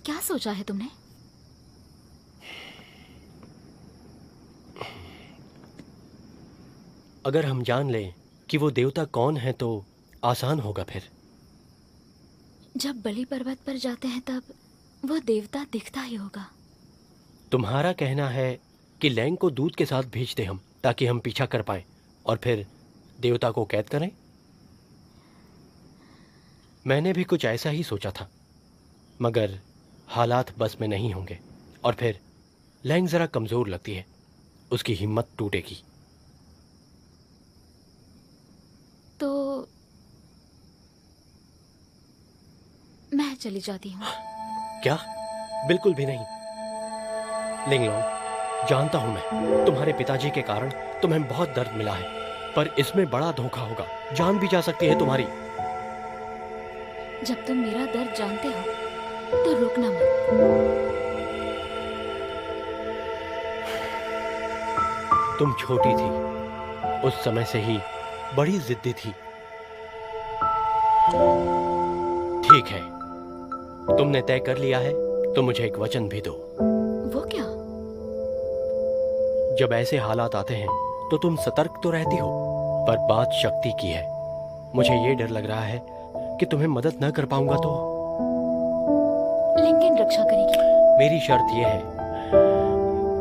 क्या सोचा है तुमने? अगर हम जान लें कि वो देवता कौन है तो आसान होगा फिर। जब बलि पर्वत पर जाते हैं तब वो देवता दिखता ही होगा। तुम्हारा कहना है कि लैंग को दूध के साथ भेज दे हम, ताकि हम पीछा कर पाएं और फिर देवता को कैद करें। मैंने भी कुछ ऐसा ही सोचा था, मगर हालात बस में नहीं होंगे और फिर लैंग जरा कमजोर लगती है, उसकी हिम्मत टूटेगी। तो मैं चली जाती हूँ। क्या? बिल्कुल भी नहीं। लिंगलोंग, जानता हूं मैं, तुम्हारे पिताजी के कारण तुम्हें बहुत दर्द मिला है, पर इसमें बड़ा धोखा होगा, जान भी जा सकती है तुम्हारी। जब तुम मेरा दर्द जानते हो तो रुकना मत। तुम छोटी थी, उस समय से ही बड़ी जिद्दी थी। ठीक है, तुमने तय कर लिया है तो मुझे एक वचन भी दो। वो क्या? जब ऐसे हालात आते हैं तो तुम सतर्क तो रहती हो, पर बात शक्ति की है। मुझे ये डर लग रहा है कि तुम्हें मदद न कर पाऊंगा तो। लिंगन रक्षा करेगी। मेरी शर्त यह है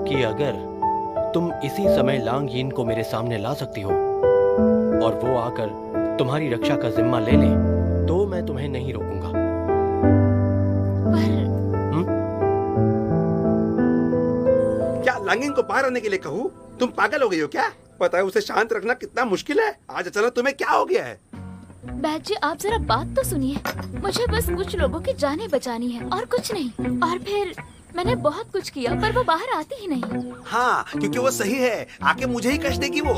कि अगर तुम इसी समय लांग यीन को मेरे सामने ला सकती हो और वो आकर तुम्हारी रक्षा का जिम्मा ले ले, तो मैं तुम्हें नहीं रोकूंगा। पर क्या लांगिंग को बाहर आने के लिए कहूँ? तुम पागल हो गई हो क्या? पता है उसे शांत रखना कितना मुश्किल है। आज अचानक तुम्हें क्या हो गया है? बैद जी, आप जरा बात तो सुनिए। मुझे बस कुछ लोगों की जानें बचानी है और कुछ नहीं। और फिर मैंने बहुत कुछ किया पर वो बाहर आती ही नहीं। हाँ, क्योंकि वो सही है, आके मुझे ही कष्ट देगी वो।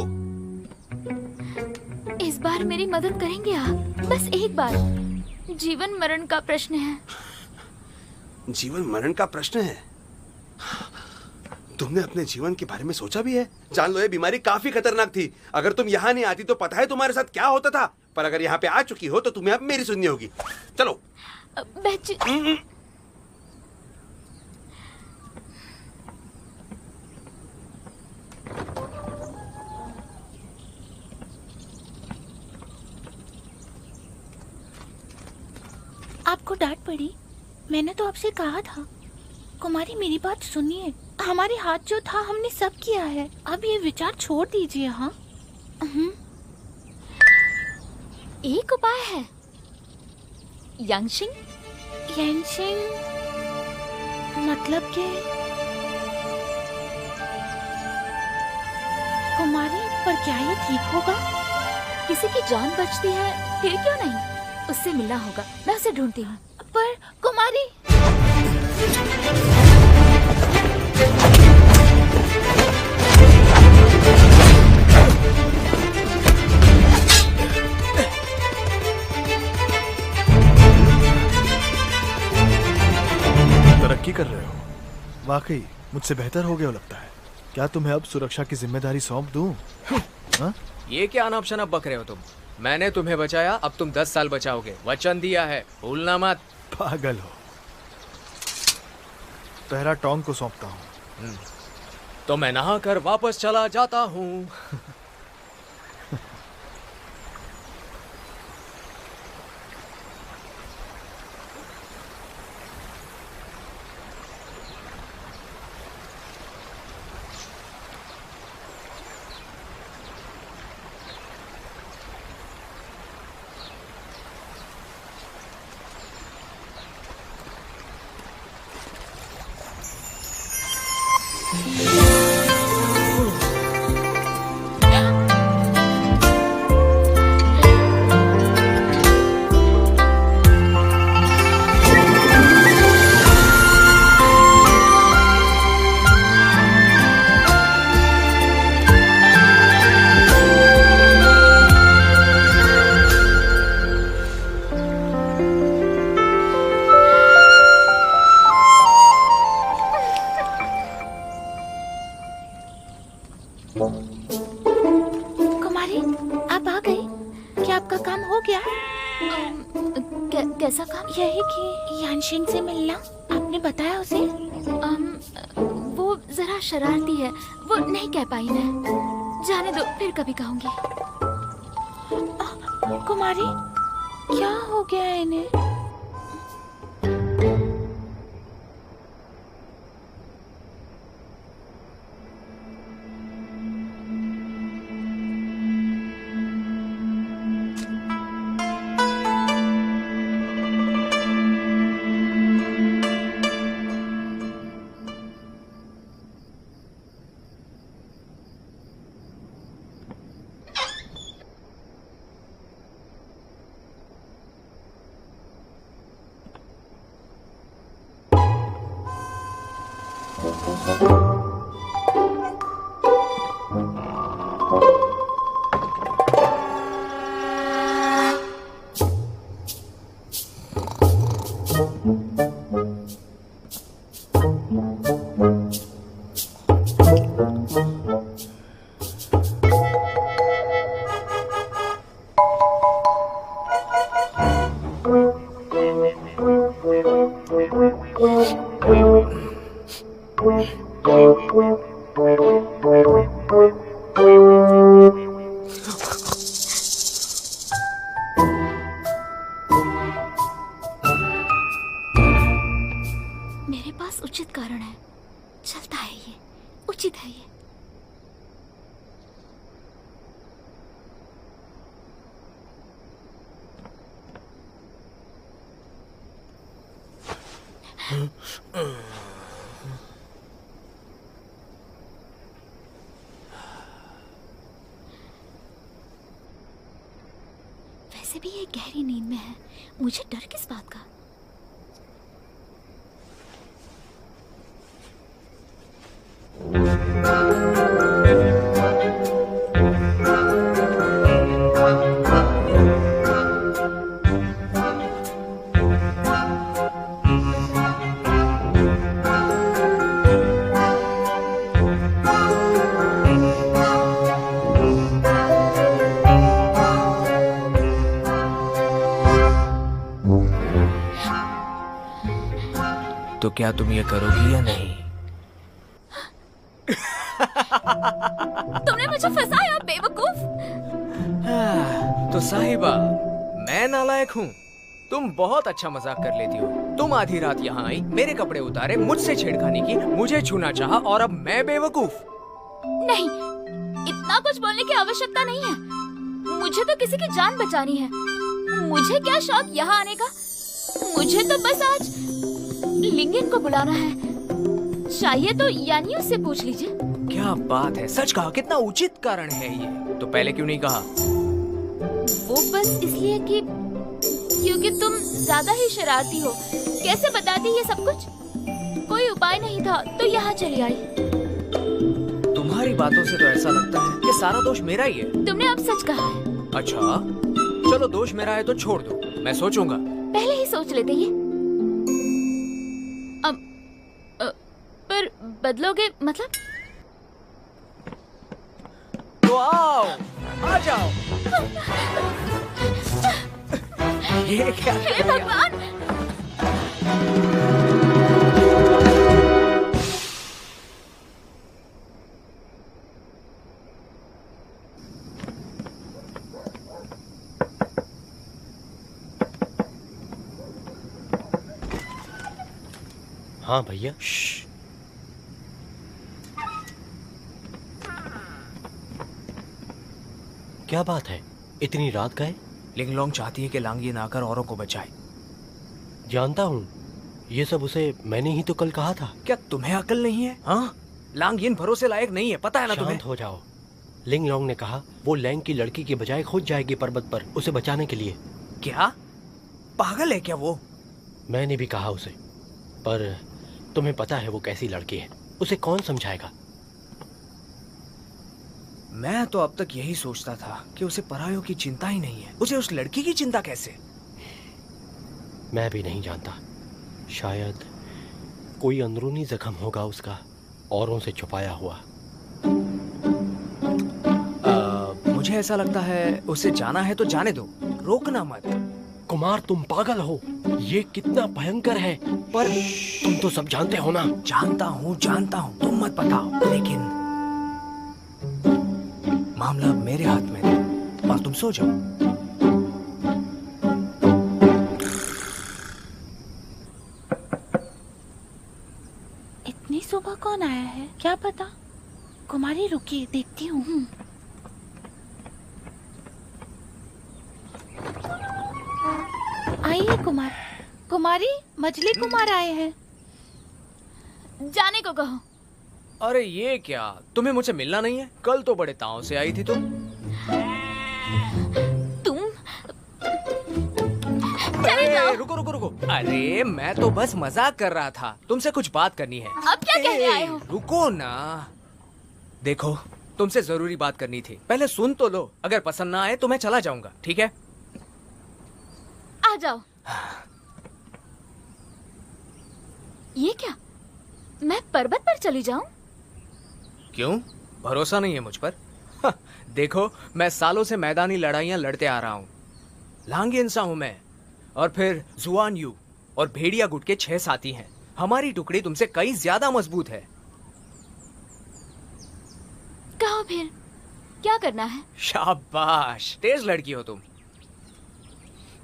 इस बार मेरी मदद करेंगे आप? बस एक बार। जीवन मरण का प्रश्न है। जीवन मरण का प्रश्न है? तुमने अपने जीवन के बारे में सोचा भी है? जान लो ये बीमारी काफी खतरनाक थी। अगर तुम यहाँ नहीं आती तो पता है तुम्हारे साथ क्या होता था। पर अगर यहाँ पे आ चुकी हो तो तुम्हें अब मेरी सुननी होगी। चलो। बैद जी, आपको डांट पड़ी? मैंने तो आपसे कहा था। कुमारी, मेरी बात सुनिए। हमारे हाथ जो था हमने सब किया है, अब ये विचार छोड़ दीजिए। हाँ, एक उपाय है। यांगशिंग? यांगशिंग मतलब के? कुमारी, पर क्या ये ठीक होगा? किसी की जान बचती है, फिर क्यों नहीं? उससे मिलना होगा। मैं उसे ढूंढती हूँ। पर कुमारी, तरक्की कर रहे हो। वाकई मुझसे बेहतर हो गया लगता है। क्या तुम्हें अब सुरक्षा की जिम्मेदारी सौंप दूं? हाँ? ये क्या अनाप शनाप बक रहे हो तुम? मैंने तुम्हें बचाया, अब तुम 10 साल बचाओगे। वचन दिया है, भूलना मत। पागल हो। पहरा टोंग को सौंपता हूँ। तो मैं नहा कर वापस चला जाता हूँ। मिलना? आपने बताया उसे? वो जरा शरारती है, वो नहीं कह पाई मैं। जाने दो, फिर कभी कहूंगी। कुमारी, क्या हो गया है इन्हें? मेरे पास उचित कारण है, चलता है ये, उचित है ये। वैसे भी ये गहरी नींद में है, मुझे डर किस बात का? तो क्या तुम ये करोगी या नहीं? तुमने मुझे फंसाया बेवकूफ। तो साहिबा, मैं नालायक हूँ। तुम बहुत अच्छा मजाक कर लेती हो। तुम आधी रात यहाँ आई, मेरे कपड़े उतारे, मुझसे छेड़खानी की, मुझे छूना चाहा, और अब मैं बेवकूफ? नहीं, इतना कुछ बोलने की आवश्यकता नहीं है। मुझे तो किसी की जान बचानी है। मुझे क्या शौक यहाँ आने का? मुझे तो बस आज लिंगन को बुलाना है। चाहिए तो यानियों से पूछ लीजिए। क्या बात है, सच कहा, कितना उचित कारण है ये। तो पहले क्यों नहीं कहा? वो बस इसलिए कि क्योंकि तुम ज्यादा ही शरारती हो। कैसे बताती ये सब कुछ? कोई उपाय नहीं था तो यहाँ चली आई। तुम्हारी बातों से तो ऐसा लगता है कि सारा दोष मेरा ही है। तुमने अब सच कहा है। अच्छा, चलो दोष मेरा है तो छोड़ दो, मैं सोचूंगा। पहले ही सोच लेते ये। पर बदलोगे मतलब? तो आओ, आ जाओ। ये क्या हे कर दिया? भगवान! हाँ भैया। श्श्श। क्या बात है, इतनी रात गए? लिंगलोंग चाहती है कि लांगियन आकर औरों को बचाए। जानता हूँ, ये सब उसे मैंने ही तो कल कहा था। क्या तुम्हें अकल नहीं है? हाँ, लांगियन भरोसे लायक नहीं है, पता है ना तुम्हें? शांत हो जाओ। लिंगलोंग ने कहा वो लैंग की लड़की की बजाय खुद जाएगी पर्वत पर उसे बचाने के लिए। क्या पागल है क्या वो? मैंने भी कहा उसे, पर तुम्हें पता है वो कैसी लड़की है, उसे कौन समझाएगा? मैं तो अब तक यही सोचता था कि उसे परायों की चिंता ही नहीं है। उसे उस लड़की की चिंता कैसे? मैं भी नहीं जानता। शायद कोई अंदरूनी जख्म होगा उसका, औरों से छुपाया हुआ। मुझे ऐसा लगता है उसे जाना है तो जाने दो, रोकना मत। कुमार, तुम पागल हो। ये कितना भयंकर है, पर तुम तो सब जानते हो ना। जानता हूँ, तुम मत बताओ, लेकिन मामला अब मेरे हाथ में है और तुम सो जाओ। इतनी सुबह कौन आया है, क्या पता। कुमारी रुकिए, देखती हूँ। आइए कुमारी, मछली कुमार आए हैं। जाने को कहो। अरे ये क्या, तुम्हें मुझसे मिलना नहीं है? कल तो बड़े ताव से आई थी तुम। चले जाओ। रुको। अरे मैं तो बस मजाक कर रहा था, तुमसे कुछ बात करनी है। अब क्या कहने आए हो? रुको ना, देखो तुमसे जरूरी बात करनी थी, पहले सुन तो लो। अगर पसंद ना आए तो मैं चला जाऊंगा, ठीक है? आ जाओ। ये क्या, मैं पर्वत पर चली जाऊं? क्यों, भरोसा नहीं है मुझ पर? देखो मैं सालों से मैदानी लड़ाइयां लड़ते आ रहा हूं। लांगियन सा हूं मैं, और फिर जुआन यू और भेड़िया गुट के 6 साथी हैं। हमारी टुकड़ी तुमसे कई ज्यादा मजबूत है। कहो फिर, क्या करना है? शाबाश, तेज लड़की हो तुम।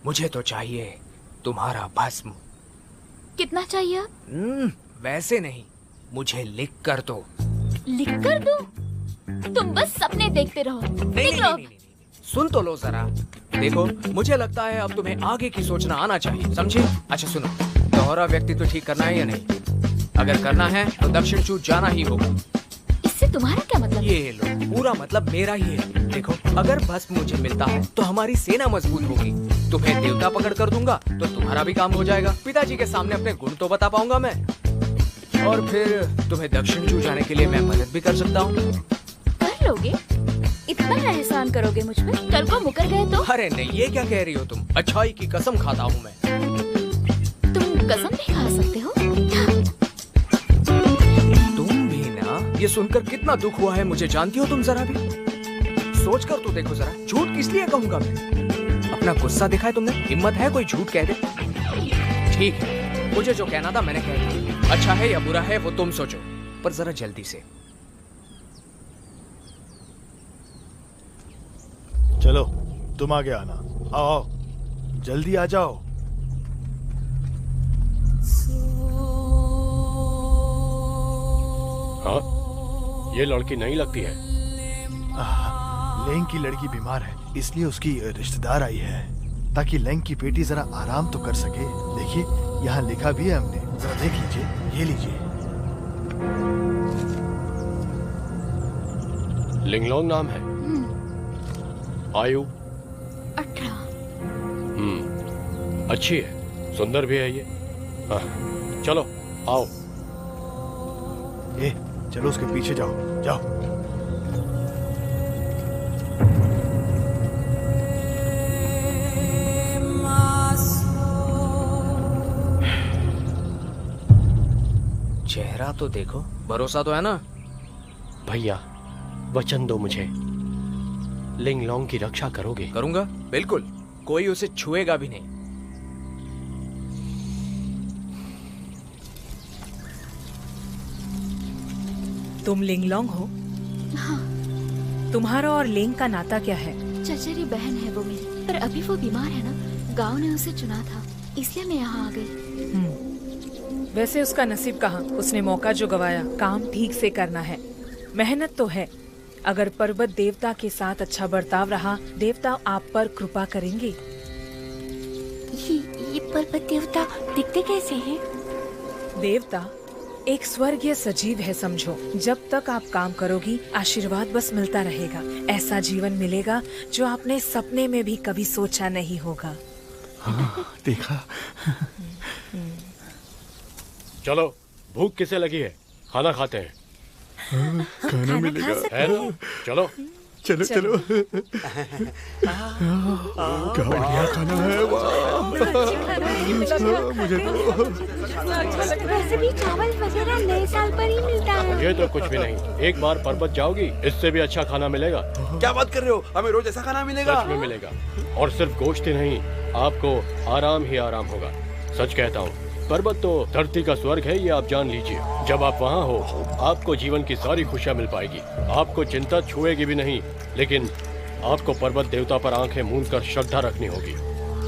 मुझे तो चाहिए तुम्हारा भस्म। कितना चाहिए? वैसे नहीं, मुझे लिख कर दो। लिख कर दो? तुम बस सपने देखते रहो। नहीं, सुन तो लो जरा। देखो मुझे लगता है अब तुम्हें आगे की सोचना आना चाहिए, समझे? अच्छा सुनो, दोहरा व्यक्तित्व ठीक करना है या नहीं? अगर करना है तो दक्षिण चूत जाना ही होगा। इससे तुम्हारा क्या मतलब? ये लो, पूरा मतलब मेरा ही है। देखो अगर भस्म मुझे मिलता है तो हमारी सेना मजबूत होगी। तुम्हें देवता पकड़ कर दूंगा तो तुम्हारा भी काम हो जाएगा। पिताजी के सामने अपने गुण तो बता पाऊंगा मैं, और फिर तुम्हें दक्षिण चूत जाने के लिए मैं मदद भी कर सकता हूँ। कर लोगे? इतना एहसान करोगे मुझ पर? कल को मुकर गए तो? अरे नहीं, ये क्या कह रही हो तुम? अच्छाई की कसम खाता हूँ मैं। तुम कसम भी खा सकते हो? तुम भी ना? ये सुनकर कितना दुख हुआ है मुझे, जानती हो तुम? जरा भी सोच कर तो देखो जरा, झूठ किस लिए कहूंगा मैं? अपना गुस्सा दिखाया तुमने, हिम्मत है कोई झूठ कह दे? ठीक है, मुझे जो कहना था मैंने कह दिया। अच्छा है या बुरा है वो तुम सोचो, पर जरा जल्दी से। चलो तुम आगे आना, आओ जल्दी आ जाओ। हाँ, ये लड़की नहीं लगती है। लेंग की लड़की बीमार है, इसलिए उसकी रिश्तेदार आई है, ताकि लेंग की बेटी जरा आराम तो कर सके। देखिए यहाँ लिखा भी है हमने, जरा देख लीजिए, ये लीजिए। लिंगलोंग नाम है। आयु 18। अच्छी है, सुंदर भी है ये। हाँ, चलो आओ। चलो उसके पीछे जाओ, जाओ। चेहरा तो देखो, भरोसा तो है ना? भैया वचन दो मुझे, लिंगलोंग की रक्षा करोगे? करूंगा, बिल्कुल। कोई उसे छुएगा भी नहीं। तुम लिंगलोंग हो? हाँ। तुम्हारा और लेंग का नाता क्या है? चचेरी बहन है वो मेरी, पर अभी वो बीमार है ना, गांव ने उसे चुना था, इसलिए मैं यहाँ आ गई। वैसे उसका नसीब कहाँ, उसने मौका जो गवाया, काम ठीक से करना है। मेहनत तो है, अगर पर्वत देवता के साथ अच्छा बर्ताव रहा, देवता आप पर कृपा करेंगे। ये पर्वत देवता दिखते कैसे हैं? देवता एक स्वर्गीय सजीव है समझो। जब तक आप काम करोगी, आशीर्वाद बस मिलता रहेगा। ऐसा जीवन मिलेगा जो आपने सपने में भी कभी सोचा नहीं होगा। हाँ, देखा। चलो, भूख किसे लगी है, खाना खाते हैं। खाना मिलेगा। है ना? चलो चलो चलो। क्या बढ़िया खाना है, वाह। मुझे तो वैसे भी चावल वगैरह नए साल पर ही मिलता है। ये तो कुछ भी नहीं, एक बार पर्वत जाओगी, इससे भी अच्छा खाना मिलेगा। क्या बात कर रहे हो? हमें रोज ऐसा खाना मिलेगा? सच में मिलेगा, और सिर्फ गोश्त ही नहीं, आपको आराम ही आराम होगा। सच कहता हूँ, पर्वत तो धरती का स्वर्ग है, ये आप जान लीजिए। जब आप वहाँ हो, आपको जीवन की सारी खुशियाँ मिल पाएगी। आपको चिंता छुएगी भी नहीं, लेकिन आपको पर्वत देवता पर आंखें मूंद कर श्रद्धा रखनी होगी।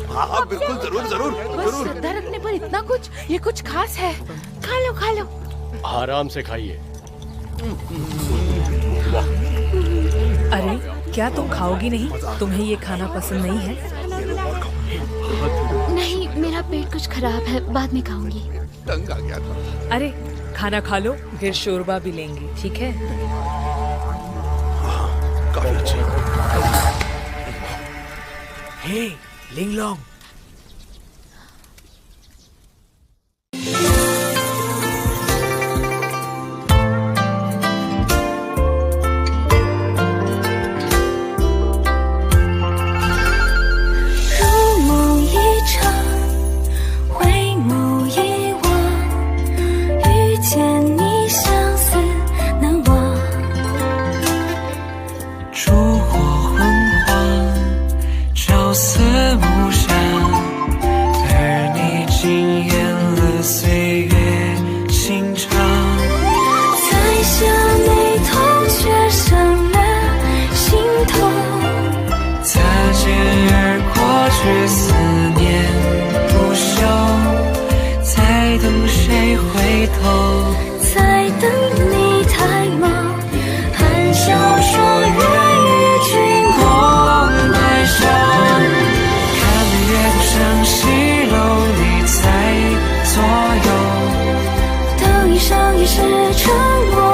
हाँ बिल्कुल, जरूर जरूर बस जरूर। श्रद्धा रखने पर इतना कुछ, ये कुछ खास है। खा लो खा लो। आराम से खाइए। अरे क्या तुम खाओगी नहीं? तुम्हें ये खाना पसंद नहीं है? नहीं, मेरा पेट कुछ खराब है, बाद में खाऊंगी। तंग आ गया था। अरे खाना खा लो, फिर शोरबा भी लेंगे, ठीक है? काफी अच्छा। हे लिंगलोंग,一生一世承诺。